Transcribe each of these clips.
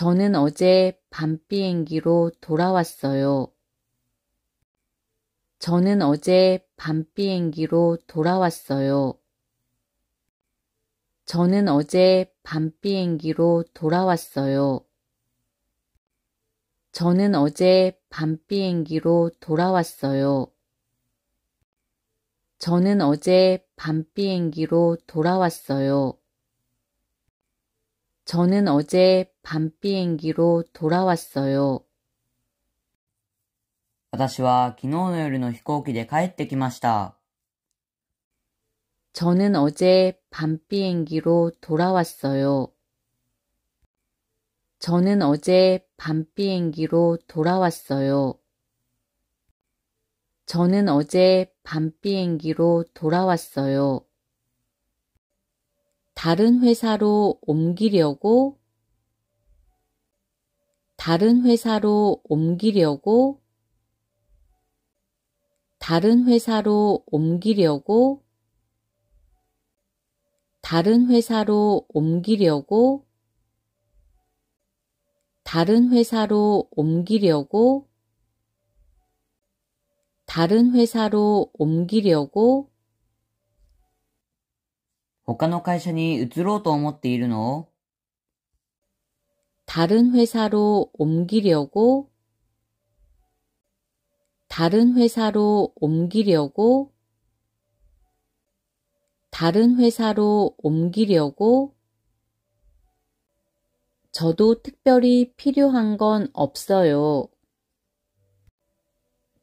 저는 어제 밤 비행기로 돌아왔어요. 저는 어제 밤 비행기로 돌아왔어요. 저는 어제 밤 비행기로 돌아왔어요. 저는 어제 밤 비행기로 돌아왔어요. 저는 어제 밤 비행기로 돌아왔어요. 저는 어제 밤 비행기로 돌아왔어요. 私は昨日の夜の飛行機で帰ってきました。 저는 어제 밤 비행기로 돌아왔어요. 저는 어제 밤 비행기로 돌아왔어요. 저는 어제 밤 비행기로 돌아왔어요. 다른 회사로 옮기려고 다른 회사로 옮기려고 다른 회사로 옮기려고 다른 회사로 옮기려고 다른 회사로 옮기려고 다른 회사로 옮기려고 他の会社に移ろうと思っているの？ 다른 회사로 옮기려고 다른 회사로 옮기려고 다른 회사로 옮기려고 저도 특별히 필요한 건 없어요.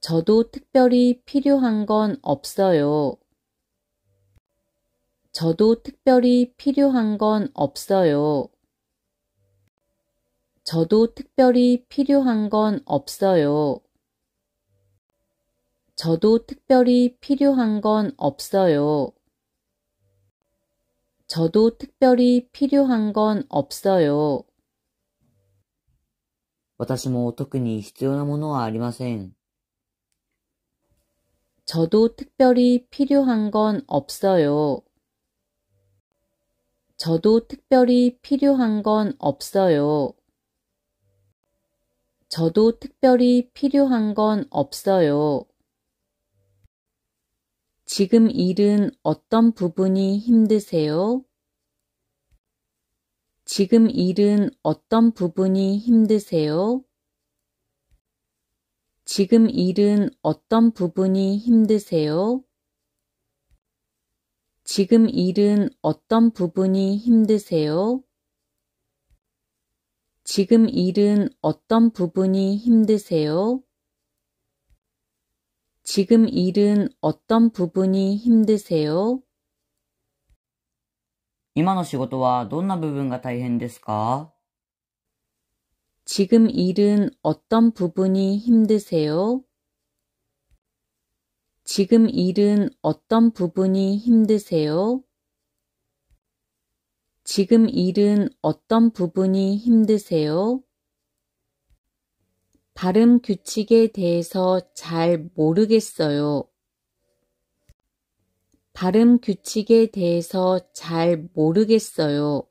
저도 특별히 필요한 건 없어요. 저도 특별히 필요한 건 없어요. 저도 특별히 필요한 건 없어요. 저도 특별히 필요한 건 없어요. 저도 특별히 필요한 건 없어요. 私も特に必要なものはありません。 저도 특별히 필요한 건 없어요. 저도 특별히 필요한 건 없어요. 저도 특별히 필요한 건 없어요. 지금 일은 어떤 부분이 힘드세요? 지금 일은 어떤 부분이 힘드세요? 지금 일은 어떤 부분이 힘드세요? 지금 일은 어떤 부분이 힘드세요? 지금 일은 어떤 부분이 힘드세요? 지금 일은 어떤 부분이 힘드세요? 今の仕事はどんな部分が大変ですか？ 지금 일은 어떤 부분이 힘드세요? 지금 일은 어떤 부분이 힘드세요? 지금 일은 어떤 부분이 힘드세요? 발음 규칙에 대해서 잘 모르겠어요. 발음 규칙에 대해서 잘 모르겠어요.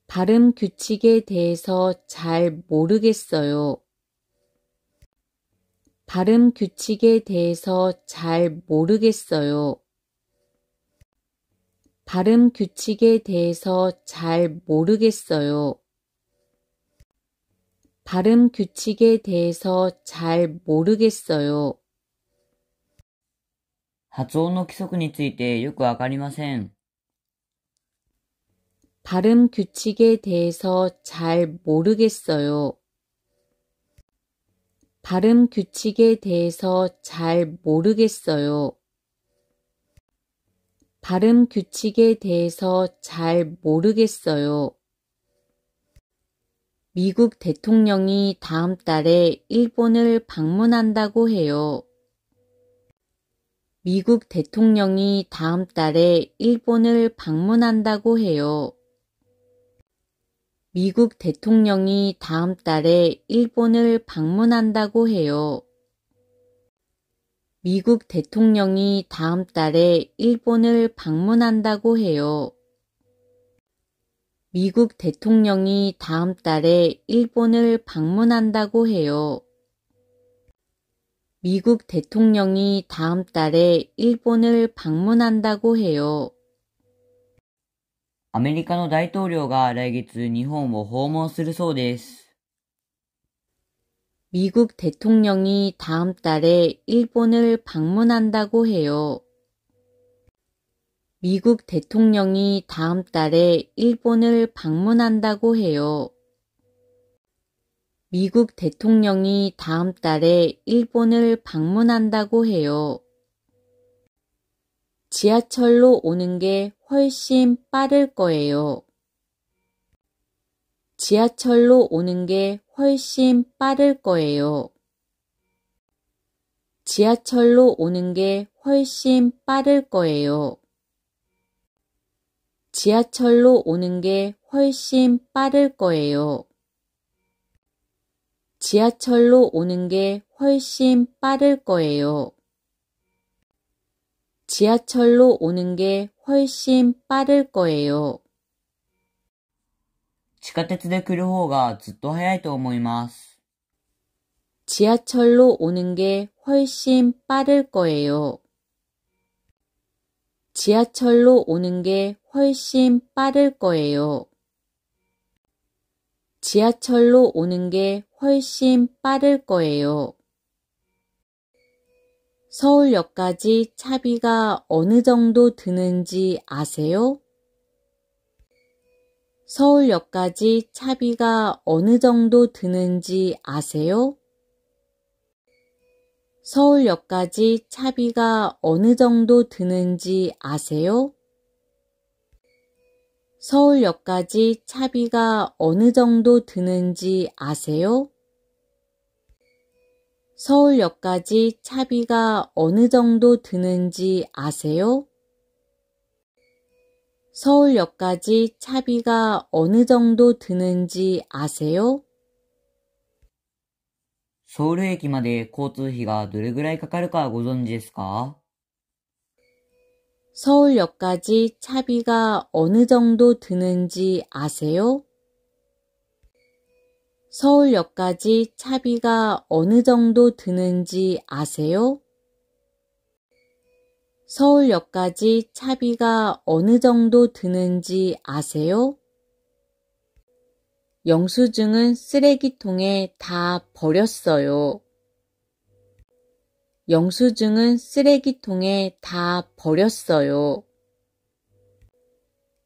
발음 규칙에 대해서 잘 모르겠어요. 발음 규칙에 대해서 잘 모르겠어요. 발음 규칙에 대해서 잘 모르겠어요. 발음 규칙에 대해서 잘 모르겠어요. 発音の規則についてよくわかりません。 발음 규칙에 대해서 잘 모르겠어요. 발음 규칙에 대해서 잘 모르겠어요. 발음 규칙에 대해서 잘 모르겠어요. 미국 대통령이 다음 달에 일본을 방문한다고 해요. 미국 대통령이 다음 달에 일본을 방문한다고 해요. 미국 대통령이 다음 달에 일본을 방문한다고 해요. 미국 대통령이 다음 달에 일본을 방문한다고 해요. 미국 대통령이 다음 달에 일본을 방문한다고 해요. 미국 대통령이 다음 달에 일본을 방문한다고 해요. アメリカの大統領が来月日本を訪問するそうです。미국 대통령이 다음 달에 일본을 방문한다고 해요. 미국 대통령이 다음 달에 일본을 방문한다고 해요. 미국 대통령이 다음 달에 일본을 방문한다고 해요. 지하철로 오는 게 훨씬 빠를 거예요. 지하철로 오는 게 훨씬 빠를 거예요. 지하철로 오는 게 훨씬 빠를 거예요. 지하철로 오는 게 훨씬 빠를 거예요. 지하철로 오는 게 훨씬 빠를 거예요. 지하철로 오는 게 훨씬 빠를 거예요. 地下鉄で来る方がずっと早いと思います。 지하철로 오는 게 훨씬 빠를 거예요. 지하철로 오는 게 훨씬 빠를 거예요. 지하철로 오는 게 훨씬 빠를 거예요. 서울역까지 차비가 어느 정도 드는지 아세요? 서울역까지 차비가 어느 정도 드는지 아세요? 서울역까지 차비가 어느 정도 드는지 아세요? 서울역까지 차비가 어느 정도 드는지 아세요? 서울역까지 차비가 어느 정도 드는지 아세요? 서울역까지 차비가 어느 정도 드는지 아세요? ソウル駅まで交通費がどれぐらいかかるかご存知ですか？ 서울역까지 차비가 어느 정도 드는지 아세요? 서울역까지 차비가 어느 정도 드는지 아세요? 서울역까지 차비가 어느 정도 드는지 아세요? 영수증은 쓰레기통에 다 버렸어요. 영수증은 쓰레기통에 다 버렸어요.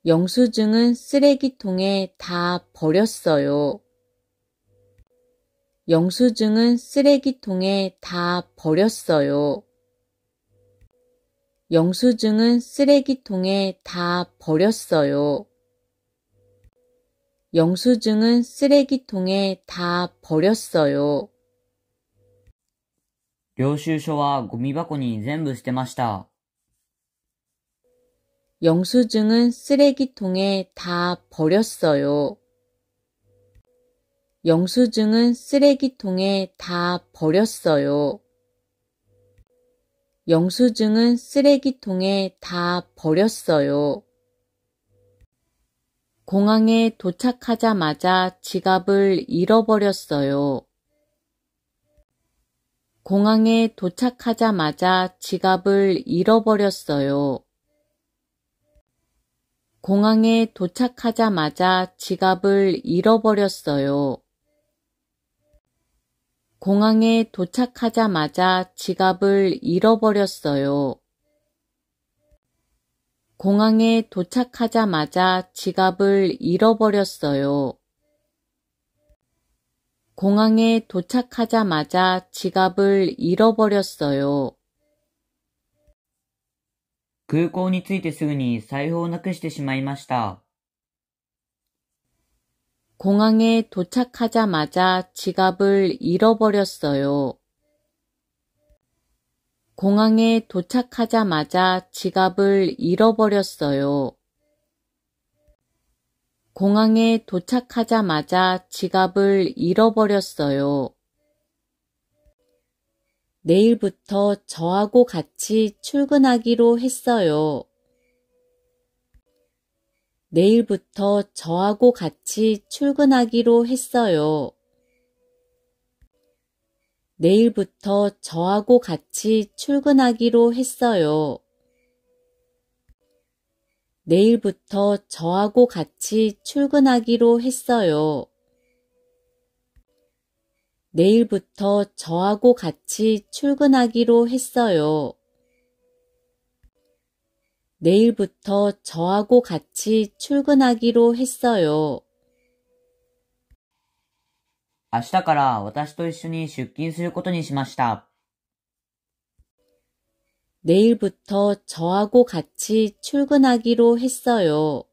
영수증은 쓰레기통에 다 버렸어요. 영수증은 쓰레기통에 다 버렸어요. 영수증은 쓰레기통에 다 버렸어요. 영수증은 쓰레기통에 다 버렸어요. 領収書はゴミ箱に全部捨てました。 영수증은 쓰레기통에 다 버렸어요. 영수증은 쓰레기통에 다 버렸어요. 영수증은 쓰레기통에 다 버렸어요. 공항에 도착하자마자 지갑을 잃어버렸어요. 공항에 도착하자마자 지갑을 잃어버렸어요. 공항에 도착하자마자 지갑을 잃어버렸어요. 공항에 도착하자마자 지갑을 잃어버렸어요. 공항에 도착하자마자 지갑을 잃어버렸어요. 공항에 도착하자마자 지갑을 잃어버렸어요. 空港に着いてすぐに財布をなくしてしまいました。 공항에 도착하자마자 지갑을 잃어버렸어요. 공항에 도착하자마자 지갑을 잃어버렸어요. 공항에 도착하자마자 지갑을 잃어버렸어요. 내일부터 저하고 같이 출근하기로 했어요. 내일부터 저하고 같이 출근하기로 했어요. 내일부터 저하고 같이 출근하기로 했어요. 내일부터 저하고 같이 출근하기로 했어요. 내일부터 저하고 같이 출근하기로 했어요. 내일부터 저하고 같이 출근하기로 했어요. 明日から私と一緒に出勤することにしました。내일부터 저하고 같이 출근하기로 했어요.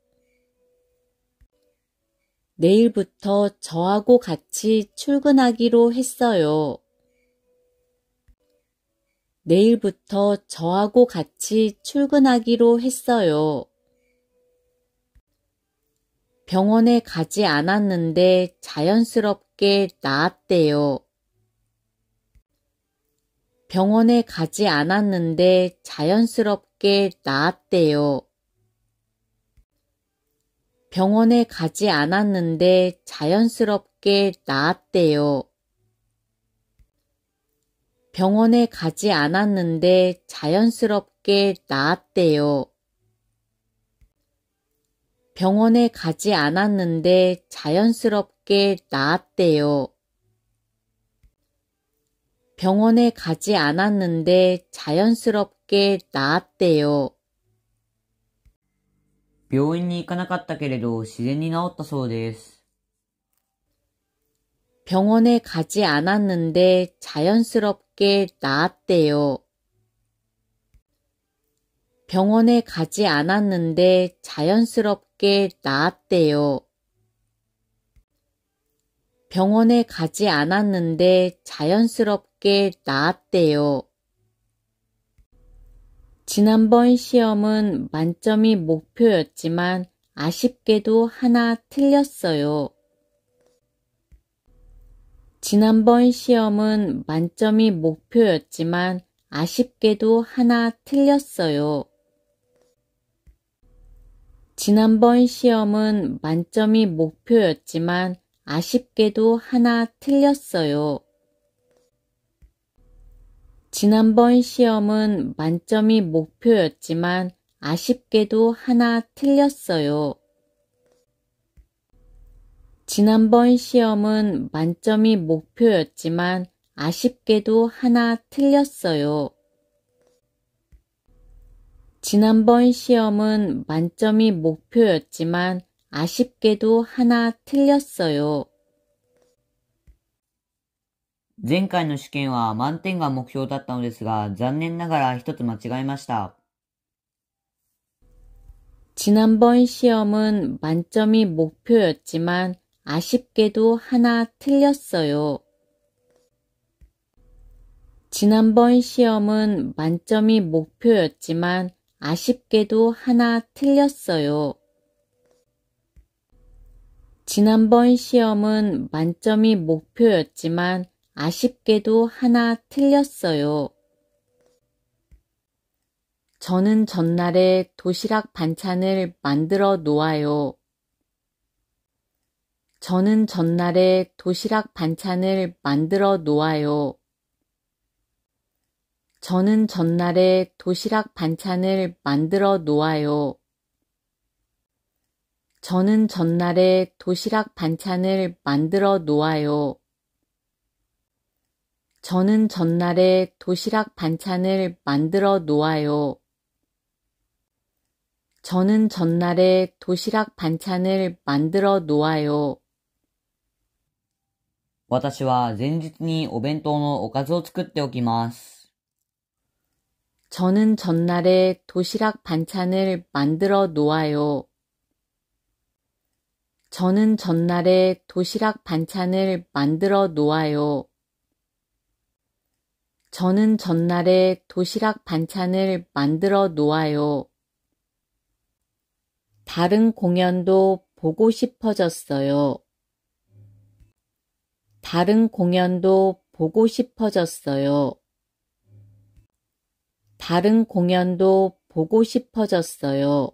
내일부터 저하고 같이 출근하기로 했어요. 내일부터 저하고 같이 출근하기로 했어요. 병원에 가지 않았는데 자연스럽게 나았대요. 병원에 가지 않았는데 자연스럽게 나았대요. 병원에 가지 않았는데 자연스럽게 나았대요. 병원에 가지 않았는데 자연스럽게 나았대요. 병원에 가지 않았는데 자연스럽게 나았대요. 병원에 가지 않았는데 자연스럽게 나았대요. 病院に行かなかったけれど自然に治ったそうです。병원에 가지 않았는데 자연스럽게 나았대요. 병원에 가지 않았는데 자연스럽게 나았대요. 병원에 가지 않았는데 자연스럽게 나았대요. 지난번 시험은 만점이 목표였지만 아쉽게도 하나 틀렸어요. 지난번 시험은 만점이 목표였지만 아쉽게도 하나 틀렸어요. 지난번 시험은 만점이 목표였지만 아쉽게도 하나 틀렸어요. 지난번 시험은 만점이 목표였지만 아쉽게도 하나 틀렸어요. 지난번 시험은 만점이 목표였지만 아쉽게도 하나 틀렸어요. 지난번 시험은 만점이 목표였지만 아쉽게도 하나 틀렸어요. 前回の試験は満点が目標だったのですが、残念ながら一つ間違えました。지난번 시험은 만점이 목표였지만 아쉽게도 하나 틀렸어요. 지난번 시험은 만점이 목표였지만 아쉽게도 하나 틀렸어요. 지난번 시험은 만점이 목표였지만 아쉽게도 하나 틀렸어요. 저는 전날에 도시락 반찬을 만들어 놓아요. 저는 전날에 도시락 반찬을 만들어 놓아요. 저는 전날에 도시락 반찬을 만들어 놓아요. 저는 전날에 도시락 반찬을 만들어 놓아요. 저는 전날에 도시락 반찬을 만들어 놓아요. 저는 전날에 도시락 반찬을 만들어 놓아요. 私は前日にお弁当のおかずを作っておきます。 저는 전날에 도시락 반찬을 만들어 놓아요. 저는 전날에 도시락 반찬을 만들어 놓아요. 저는 전날에 도시락 반찬을 만들어 놓아요. 다른 공연도 보고 싶어졌어요. 다른 공연도 보고 싶어졌어요. 다른 공연도 보고 싶어졌어요.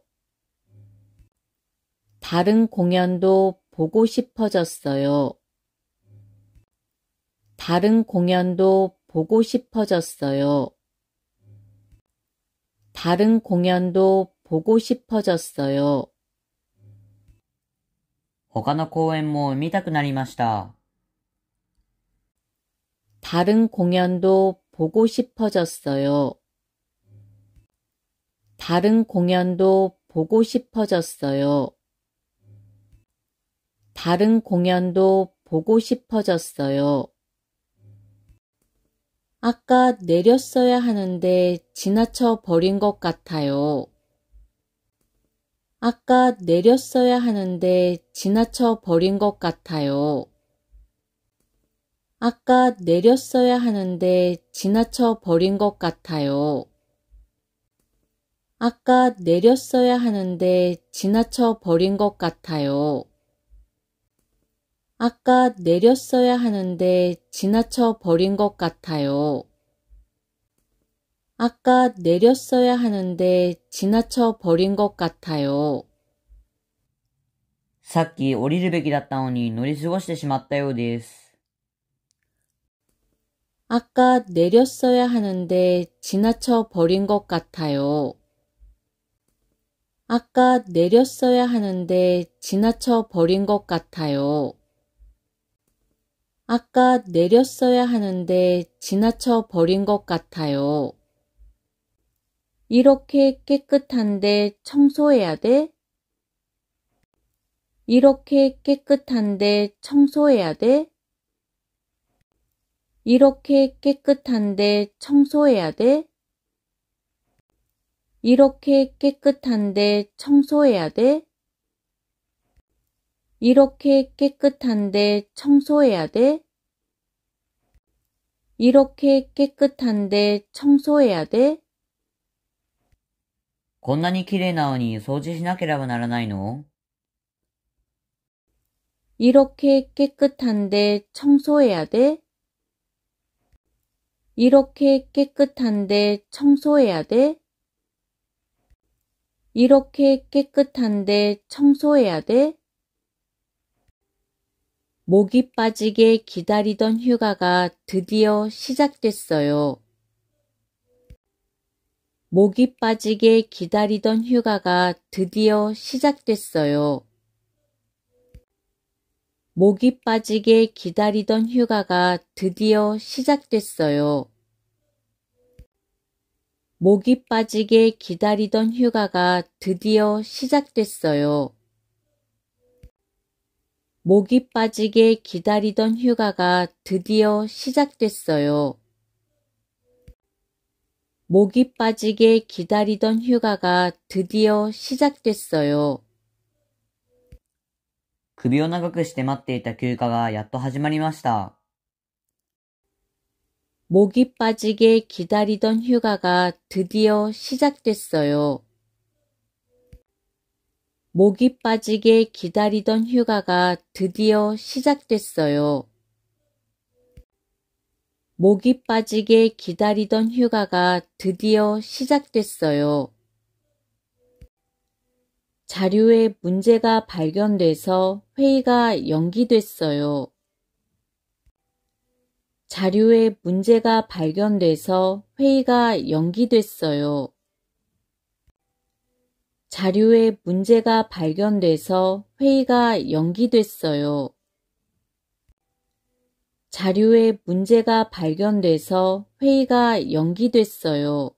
다른 공연도 보고 싶어졌어요. 다른 공연도 보고 싶어졌어요. 다른 공연도 보고 싶어졌어요. 他の公演も見たくなりました。다른 공연도 보고 싶어졌어요. 다른 공연도 보고 싶어졌어요. 다른 공연도 보고 싶어졌어요. 아까 내렸어야 하는데 지나쳐 버린 것 같아요. 아까 내렸어야 하는데 지나쳐 버린 것 같아요. 아까 내렸어야 하는데 지나쳐 버린 것 같아요. 아까 내렸어야 하는데 지나쳐 버린 것 같아요. 아까 내렸어야 하는데 지나쳐 버린 것 같아요. 아까 내렸어야 하는데 지나쳐 버린 것 같아요. さっき降りるべきだったのに乗り過ごしてしまったようです。 아까 내렸어야 하는데 지나쳐 버린 것 같아요. 아까 내렸어야 하는데 지나쳐 버린 것 같아요. 아까 내렸어야 하는데 지나쳐 버린 것 같아요. 이렇게 깨끗한데 청소해야 돼? 이렇게 깨끗한데 청소해야 돼? 이렇게 깨끗한데 청소해야 돼? 이렇게 깨끗한데 청소해야 돼? 이렇게 깨끗한데 청소해야 돼? 이렇게 깨끗한데 청소해야 돼? こんなに綺麗なのに掃除しなければならないの？ 이렇게 깨끗한데 청소해야 돼? 이렇게 깨끗한데 청소해야 돼? 이렇게 깨끗한데 청소해야 돼? 목이 빠지게 기다리던 휴가가 드디어 시작됐어요. 목이 빠지게 기다리던 휴가가 드디어 시작됐어요. 목이 빠지게 기다리던 휴가가 드디어 시작됐어요. 목이 빠지게 기다리던 휴가가 드디어 시작됐어요. 목이 빠지게 기다리던 휴가가 드디어 시작됐어요. 목이 빠지게 기다리던 휴가가 드디어 시작됐어요. 首を長くして待っていた休暇がやっと始まりました。 목이 빠지게 기다리던 휴가가 드디어 시작됐어요. 목이 빠지게 기다리던 휴가가 드디어 시작됐어요. 목이 빠지게 기다리던 휴가가 드디어 시작됐어요. 자료에 문제가 발견돼서 회의가 연기됐어요. 자료에 문제가 발견돼서 회의가 연기됐어요. 자료에 문제가 발견돼서 회의가 연기됐어요. 자료에 문제가 발견돼서 회의가 연기됐어요.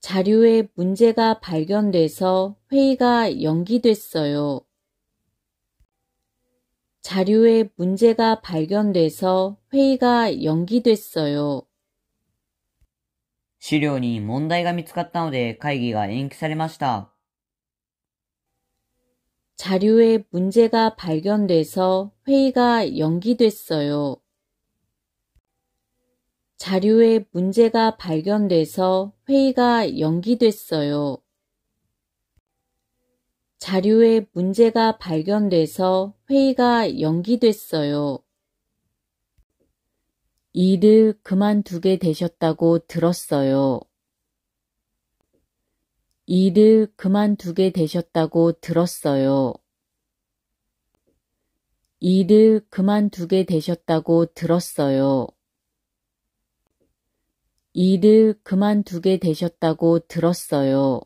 자료에 문제가 발견돼서 회의가 연기됐어요. 자료에 문제가 발견돼서 회의가 연기됐어요. 資料に問題が見つかったので会議が延期されました。 자료에 문제가 발견돼서 회의가 연기됐어요. 자료에 문제가 발견돼서 회의가 연기됐어요. 자료에 문제가 발견돼서 회의가 연기됐어요. 일을 그만두게 되셨다고 들었어요. 일을 그만두게 되셨다고 들었어요. 일을 그만두게 되셨다고 들었어요. 일을 그만두게 되셨다고 들었어요.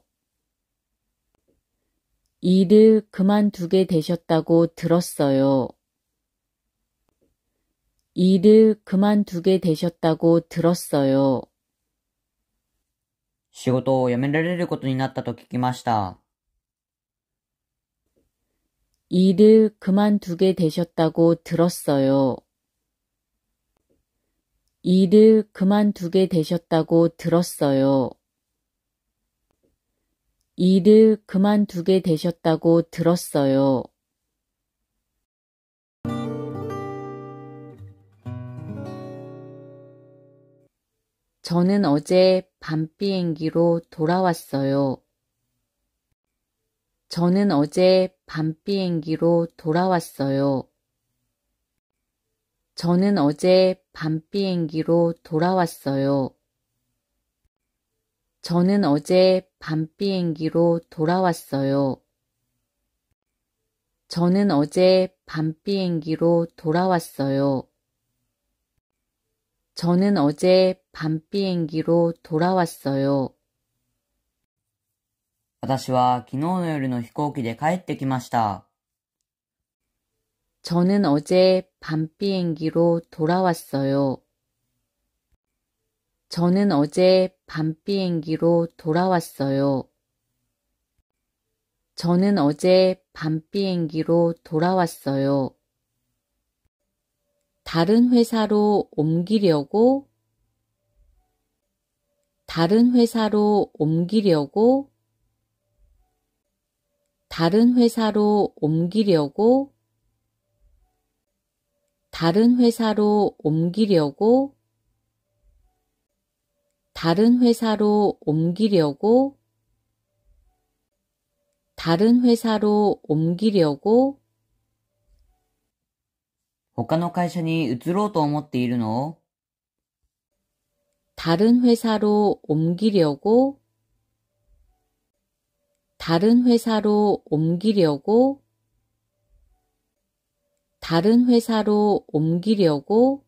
일을 그만두게 되셨다고 들었어요. 일을 그만두게 되셨다고 들었어요. 仕事を辞められることになったと聞きました。일을 그만두게 되셨다고 들었어요. 일을 그만두게 되셨다고 들었어요. 일을 그만두게 되셨다고 들었어요. 저는 어제 밤 비행기로 돌아왔어요. 저는 어제 밤 비행기로 돌아왔어요. 저는 어제 밤 비행기로 돌아왔어요. 저는 어제 밤 비행기로 돌아왔어요. 저는 어제 밤 비행기로 돌아왔어요. 저는 어제 밤 비행기로 돌아왔어요. 私は昨日の夜の飛行機で帰ってきました。 저는 어제 밤 비행기로 돌아왔어요. 저는 어제 밤 비행기로 돌아왔어요. 저는 어제 밤 비행기로 돌아왔어요. 다른 회사로 옮기려고 다른 회사로 옮기려고 다른 회사로 옮기려고 다른 회사로 옮기려고 다른 회사로 옮기려고 다른 회사로 옮기려고 他の会社に移ろうと思っているの？ 다른 회사로 옮기려고 다른 회사로 옮기려고 다른 회사로 옮기려고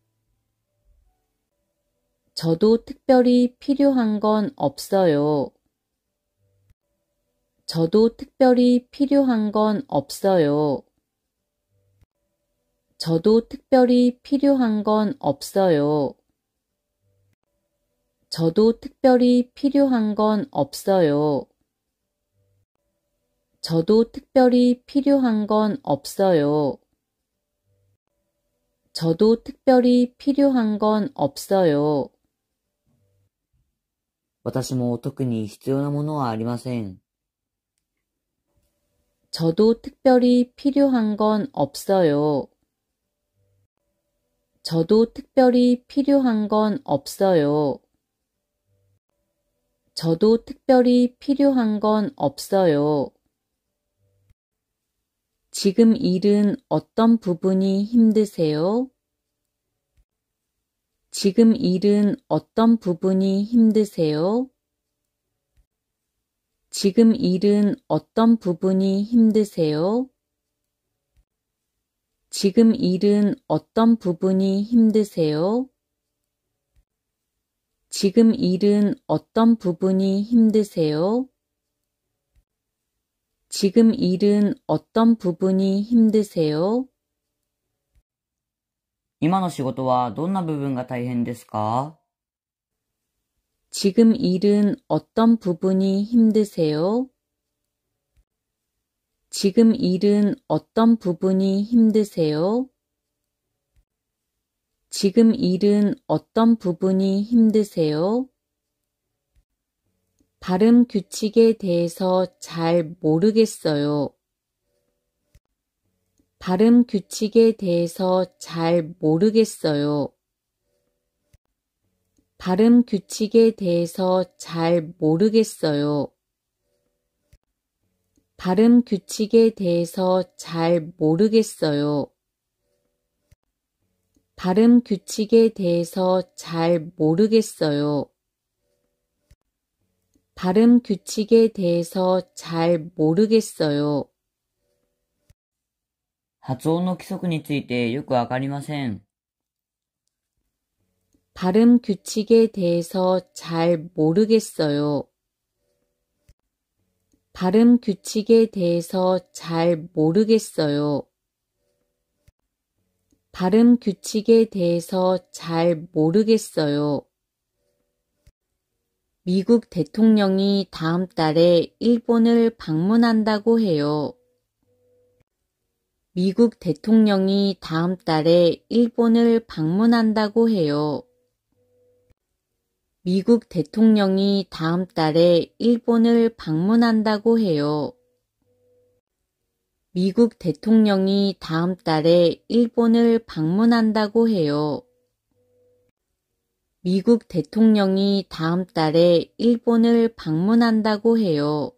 저도 특별히 필요한 건 없어요. 저도 특별히 필요한 건 없어요. 저도 특별히 필요한 건 없어요. 저도 특별히 필요한 건 없어요. 저도 특별히 필요한 건 없어요. 저도 특별히 필요한 건 없어요. 私も特に必要なものはありません。 저도 특별히 필요한 건 없어요. 저도 특별히 필요한 건 없어요. 저도 특별히 필요한 건 없어요. 지금 일은 어떤 부분이 힘드세요? 지금 일은 어떤 부분이 힘드세요? 지금 일은 어떤 부분이 힘드세요? 지금 일은 어떤 부분이 힘드세요? 지금 일은 어떤 부분이 힘드세요? 지금 일은 어떤 부분이 힘드세요? 今の仕事はどんな部分が大変ですか？ 지금 일은 어떤 부분이 힘드세요? 지금 일은 어떤 부분이 힘드세요? 지금 일은 어떤 부분이 힘드세요? 발음 규칙에 대해서 잘 모르겠어요. 발음 규칙에 대해서 잘 모르겠어요. 발음 규칙에 대해서 잘 모르겠어요. 발음 규칙에 대해서 잘 모르겠어요. 발음 규칙에 대해서 잘 모르겠어요. 발음 규칙에 대해서 잘 모르겠어요. 발음 규칙에 대해서 잘 모르겠어요. 발음 규칙에 대해서 잘 모르겠어요. 발음 규칙에 대해서 잘 모르겠어요. 발음 규칙에 대해서 잘 모르겠어요. 발음 규칙에 대해서 잘 모르겠어요. 발음 규칙에 대해서 잘 모르겠어요. 発音の規則についてよくわかりません。 발음 규칙에 대해서 잘 모르겠어요. 발음 규칙에 대해서 잘 모르겠어요. 발음 규칙에 대해서 잘 모르겠어요. 미국 대통령이 다음 달에 일본을 방문한다고 해요. 미국 대통령이 다음 달에 일본을 방문한다고 해요. 미국 대통령이 다음 달에 일본을 방문한다고 해요. 미국 대통령이 다음 달에 일본을 방문한다고 해요. 미국 대통령이 다음 달에 일본을 방문한다고 해요.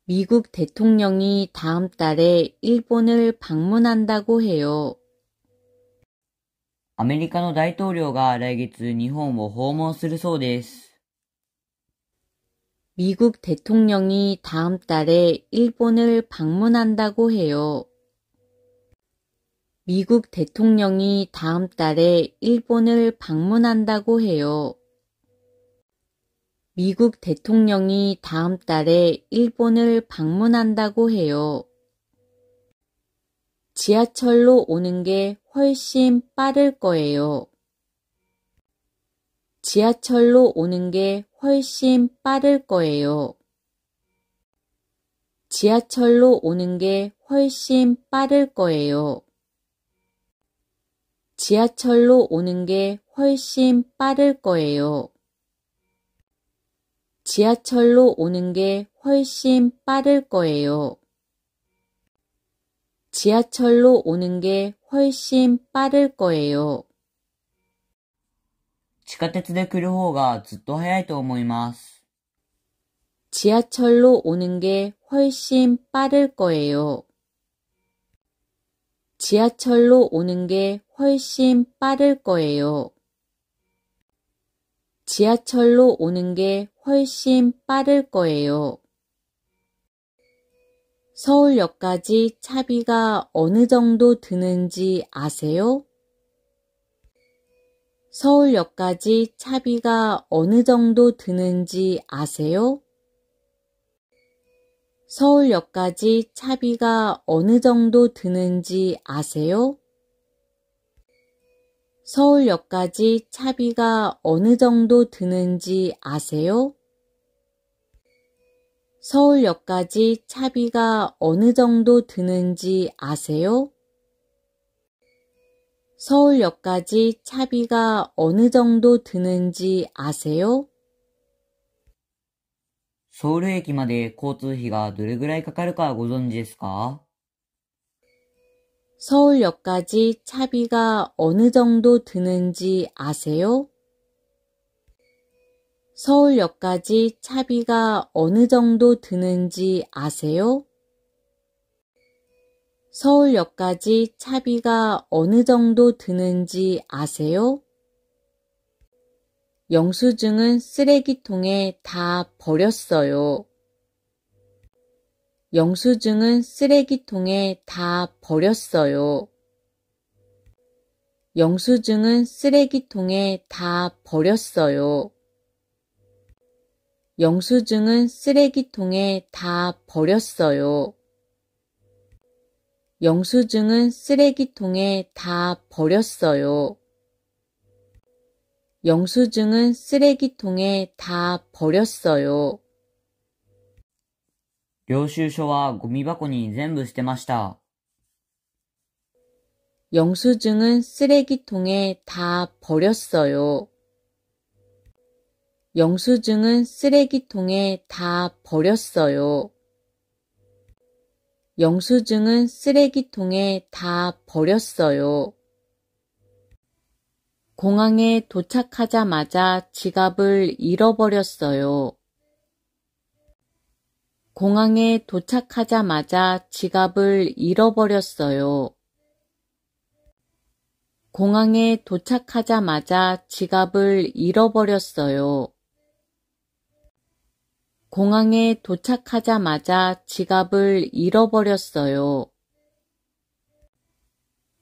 미국 대통령이 다음 달에 일본을 방문한다고 해요. アメリカの大統領が来月日本を訪問するそうです。 미국 대통령이 다음 달에 일본을 방문한다고 해요. 미국 대통령이 다음 달에 일본을 방문한다고 해요. 미국 대통령이 다음 달에 일본을 방문한다고 해요. 지하철로 오는 게 훨씬 빠를 거예요. 지하철로 오는 게 훨씬 빠를 거예요. 지하철로 오는 게 훨씬 빠를 거예요. 지하철로 오는 게 훨씬 빠를 거예요. 지하철로 오는 게 훨씬 빠를 거예요. 지하철로 오는 게 훨씬 빠를 거예요. 地下鉄で来る方がずっと早いと思います。 지하철로 오는 게 훨씬 빠를 거예요. 지하철로 오는 게 훨씬 빠를 거예요. 지하철로 오는 게 훨씬 빠를 거예요. 서울역까지 차비가 어느 정도 드는지 아세요? 서울역까지 차비가 어느 정도 드는지 아세요? 서울역까지 차비가 어느 정도 드는지 아세요? 서울역까지 차비가 어느 정도 드는지 아세요? 서울역까지 차비가 어느 정도 드는지 아세요? 서울역까지 차비가 어느 정도 드는지 아세요? ソウル駅まで交通費がどれぐらいかかるかご存知ですか？ 서울역까지 차비가 어느 정도 드는지 아세요? 서울역까지 차비가 어느 정도 드는지 아세요? 서울역까지 차비가 어느 정도 드는지 아세요? 영수증은 쓰레기통에 다 버렸어요. 영수증은 쓰레기통에 다 버렸어요. 영수증은 쓰레기통에 다 버렸어요. 영수증은 쓰레기통에 다 버렸어요. 영수증은 쓰레기통에 다 버렸어요. 영수증은 쓰레기통에 다 버렸어요. 領収書はゴミ箱に全部捨てました。 영수증은 쓰레기통에 다 버렸어요. 영수증은 쓰레기통에 다 버렸어요. 영수증은 쓰레기통에 다 버렸어요. 공항에 도착하자마자 지갑을 잃어버렸어요. 공항에 도착하자마자 지갑을 잃어버렸어요. 공항에 도착하자마자 지갑을 잃어버렸어요. 공항에 도착하자마자 지갑을 잃어버렸어요.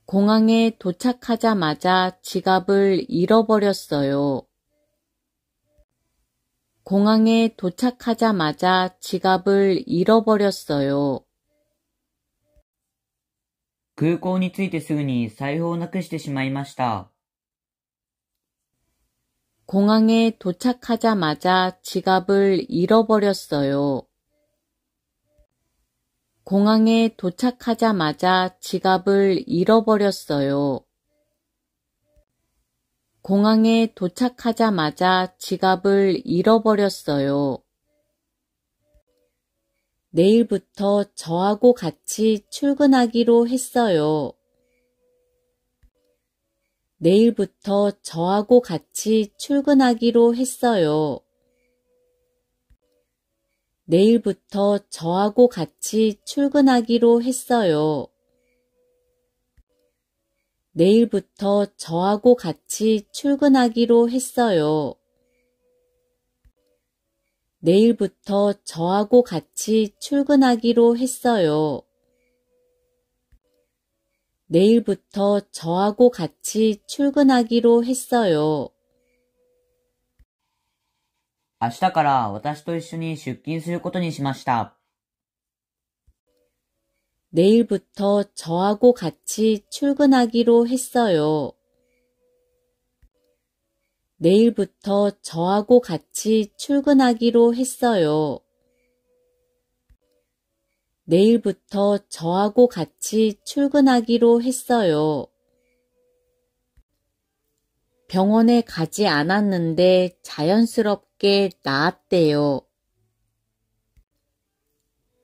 공항에 도착하자마자 지갑을 잃어버렸어요. 공항에 도착하자마자 지갑을 잃어버렸어요. 空港に着いてすぐに財布をなくしてしまいました。 공항에 도착하자마자 지갑을 잃어버렸어요. 공항에 도착하자마자 지갑을 잃어버렸어요. 공항에 도착하자마자 지갑을 잃어버렸어요. 내일부터 저하고 같이 출근하기로 했어요. 내일부터 저하고 같이 출근하기로 했어요. 내일부터 저하고 같이 출근하기로 했어요. 내일부터 저하고 같이 출근하기로 했어요. 내일부터 저하고 같이 출근하기로 했어요. 내일부터 저하고 같이 출근하기로 했어요. 明日から私と一緒に出勤することにしました。 내일부터 저하고 같이 출근하기로 했어요. 내일부터 저하고 같이 출근하기로 했어요. 내일부터 저하고 같이 출근하기로 했어요. 병원에 가지 않았는데 자연스럽게 나았대요.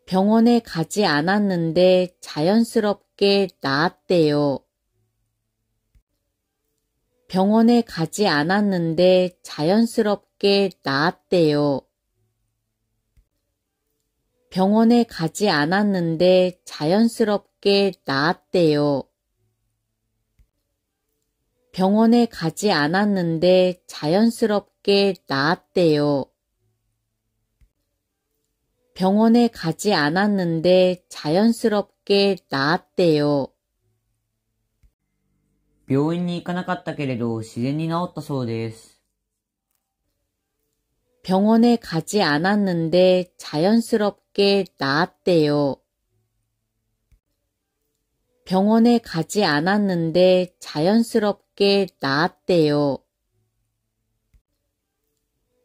병원에 가지 않았는데 자연스럽게 나았대요. 병원에 가지 않았는데 자연스럽게 나았대요. 병원에 가지 않았는데 자연스럽게 나았대요. 병원에 가지 않았는데 자연스럽게 나았대요. 병원에 가지 않았는데 자연스럽게 나았대요. 病院に行かなかったけれど自然に治ったそうです。 병원에 가지 않았는데 자연스럽게 나았대요. 병원에 가지 않았는데 자연스럽게 나았대요.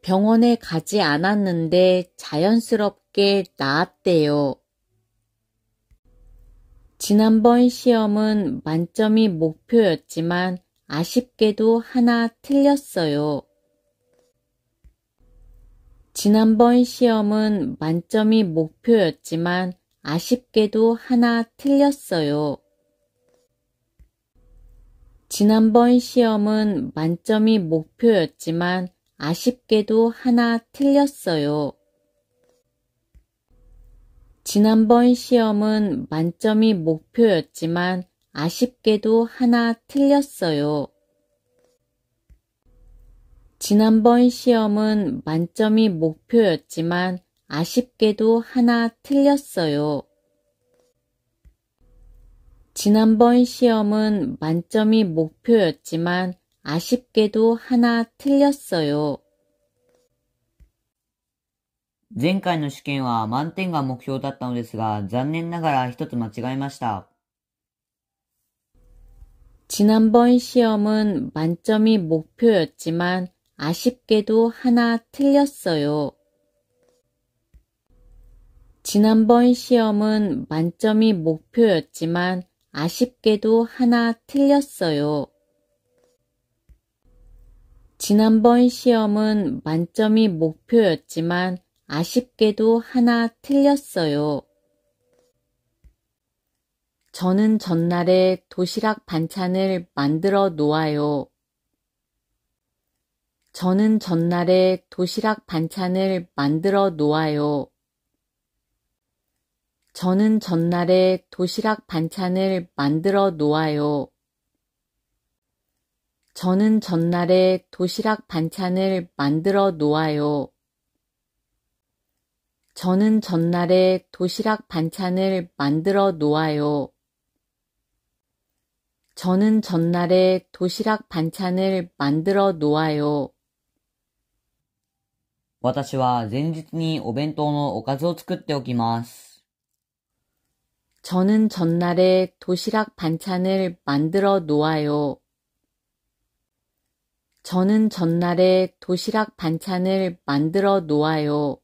병원에 가지 않았는데 자연스럽게 나았대요. 지난번 시험은 만점이 목표였지만 아쉽게도 하나 틀렸어요. 지난번 시험은 만점이 목표였지만 아쉽게도 하나 틀렸어요. 지난번 시험은 만점이 목표였지만 아쉽게도 하나 틀렸어요. 지난번 시험은 만점이 목표였지만 아쉽게도 하나 틀렸어요. 지난번 시험은 만점이 목표였지만 아쉽게도 하나 틀렸어요. 지난번 시험은 만점이 목표였지만 아쉽게도 하나 틀렸어요. 前回の試験は満点が目標だったのですが、残念ながら一つ間違えました。 지난번 시험은 만점이 목표였지만 아쉽게도 하나 틀렸어요. 지난번 시험은 만점이 목표였지만 아쉽게도 하나 틀렸어요. 지난번 시험은 만점이 목표였지만 아쉽게도 하나 틀렸어요. 저는 전날에 도시락 반찬을 만들어 놓아요. 저는 전날에 도시락 반찬을 만들어 놓아요. 저는 전날에 도시락 반찬을 만들어 놓아요. 저는 전날에 도시락 반찬을 만들어 놓아요. 저는 전날에 도시락 반찬을 만들어 놓아요. 저는 전날에 도시락 반찬을 만들어 놓아요. 私は前日にお弁当のおかずを作っておきます。 저는 전날에 도시락 반찬을 만들어 놓아요. 저는 전날에 도시락 반찬을 만들어 놓아요.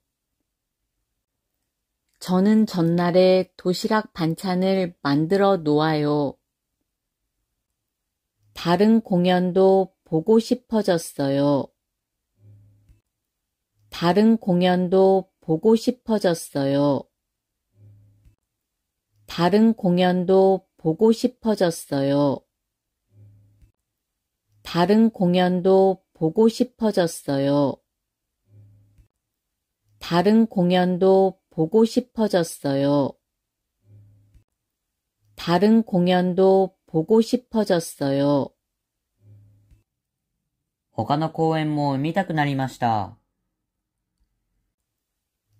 저는 전날에 도시락 반찬을 만들어 놓아요. 다른 공연도 보고 싶어졌어요. 다른 공연도 보고 싶어졌어요. 다른 공연도 보고 싶어졌어요. 다른 공연도 보고 싶어졌어요. 다른 공연도 보고 싶어졌어요. 다른 공연도 보고 싶어졌어요. 他の公演も見たくなりました。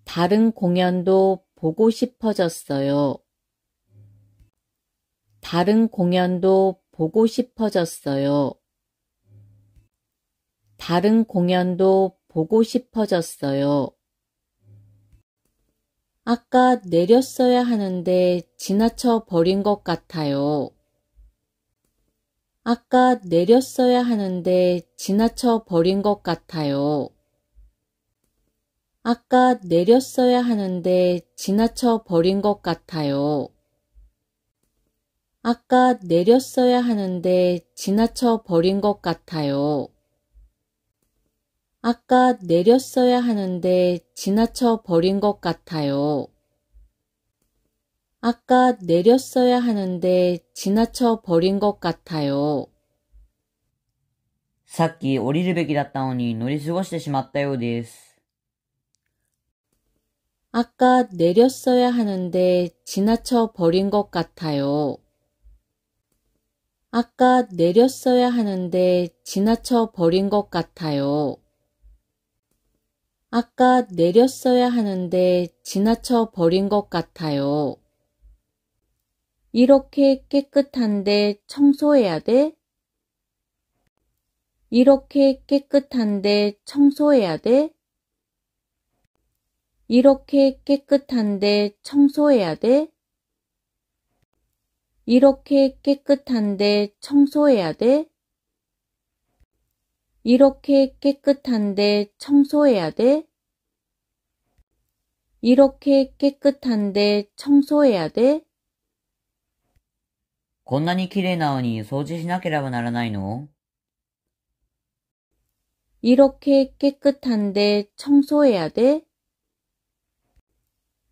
다른 공연도 보고 싶어졌어요. 다른 공연도 보고 싶어졌어요. 다른 공연도 보고 싶어졌어요. 아까 내렸어야 하는데 지나쳐 버린 것 같아요. 아까 내렸어야 하는데 지나쳐 버린 것 같아요. 아까 내렸어야 하는데 지나쳐 버린 것 같아요. 아까 내렸어야 하는데 지나쳐 버린 것 같아요. 아까 내렸어야 하는데 지나쳐 버린 것 같아요. 아까 내렸어야 하는데 지나쳐 버린 것 같아요. さっき降りるべきだったのに乗り過ごしてしまったようです。 아까 내렸어야 하는데 지나쳐 버린 것 같아요. 아까 내렸어야 하는데 지나쳐 버린 것 같아요. 아까 내렸어야 하는데 지나쳐 버린 것 같아요. 이렇게 깨끗한데 청소해야 돼? 이렇게 깨끗한데 청소해야 돼? 이렇게 깨끗한데 청소해야 돼? 이렇게 깨끗한데 청소해야 돼? 이렇게 깨끗한데 청소해야 돼? 이렇게 깨끗한데 청소해야 돼? こんなに綺麗なのに掃除しなければならないの？ 이렇게 깨끗한데 청소해야 돼?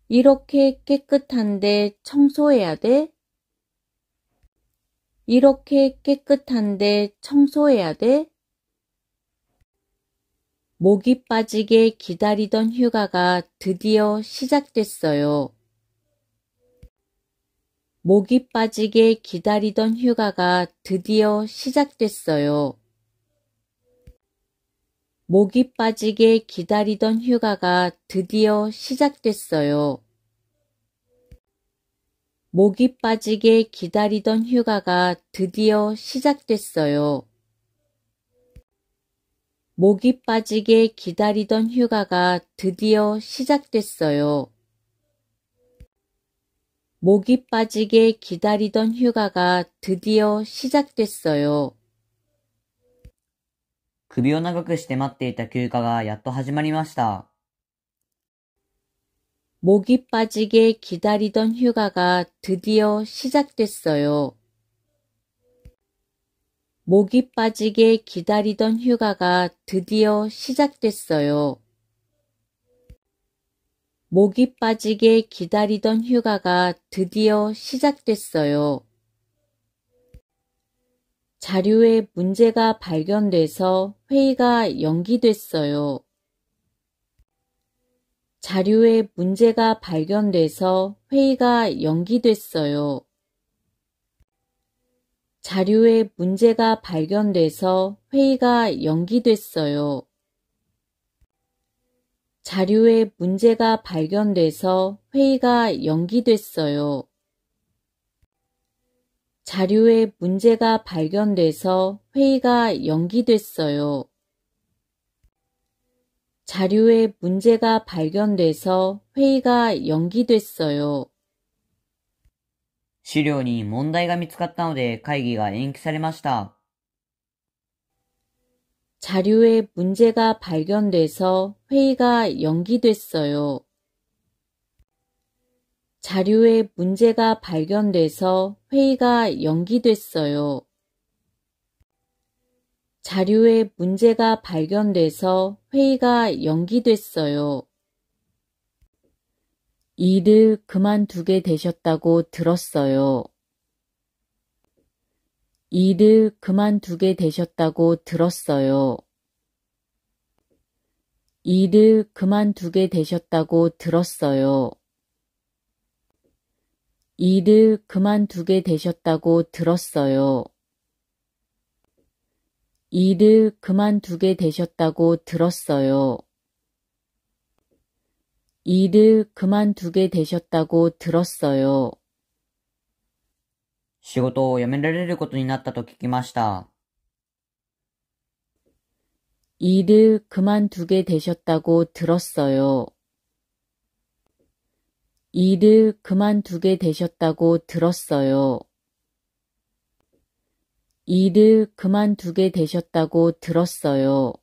이렇게 깨끗한데 청소해야 돼? 이렇게 깨끗한데 청소해야 돼? 목이 빠지게 기다리던 휴가가 드디어 시작됐어요. 목이 빠지게 기다리던 휴가가 드디어 시작됐어요. 목이 빠지게 기다리던 휴가가 드디어 시작됐어요. 목이 빠지게 기다리던 휴가가 드디어 시작됐어요. 목이 빠지게 기다리던 휴가가 드디어 시작됐어요. 목이 빠지게 기다리던 휴가가 드디어 시작됐어요. 首を長くして待っていた休暇がやっと始まりました。 목이 빠지게 기다리던 휴가가 드디어 시작됐어요. 목이 빠지게 기다리던 휴가가 드디어 시작됐어요. 목이 빠지게 기다리던 휴가가 드디어 시작됐어요. 자료에 문제가 발견돼서 회의가 연기됐어요. 자료에 문제가 발견돼서 회의가 연기됐어요. 자료에 문제가 발견돼서 회의가 연기됐어요. 자료에 문제가 발견돼서 회의가 연기됐어요. 자료에 문제가 발견돼서 회의가 연기됐어요. 자료에 문제가 발견돼서 회의가 연기됐어요. 資料に問題が見つかったので会議が延期されました。자료에 문제가 발견돼서 회의가 연기됐어요. 자료에 문제가 발견돼서 회의가 연기됐어요. 자료에 문제가 발견돼서 회의가 연기됐어요. 일을 그만두게 되셨다고 들었어요. 일을 그만두게 되셨다고 들었어요. 일을 그만두게 되셨다고 들었어요. 일을 그만두게 되셨다고 들었어요. 일을 그만두게 되셨다고 들었어요. 일을 그만두게 되셨다고 들었어요. 仕事を辞められることになったと聞きました。일을 그만두게 되셨다고 들었어요. 일을 그만두게 되셨다고 들었어요. 일을 그만두게 되셨다고 들었어요.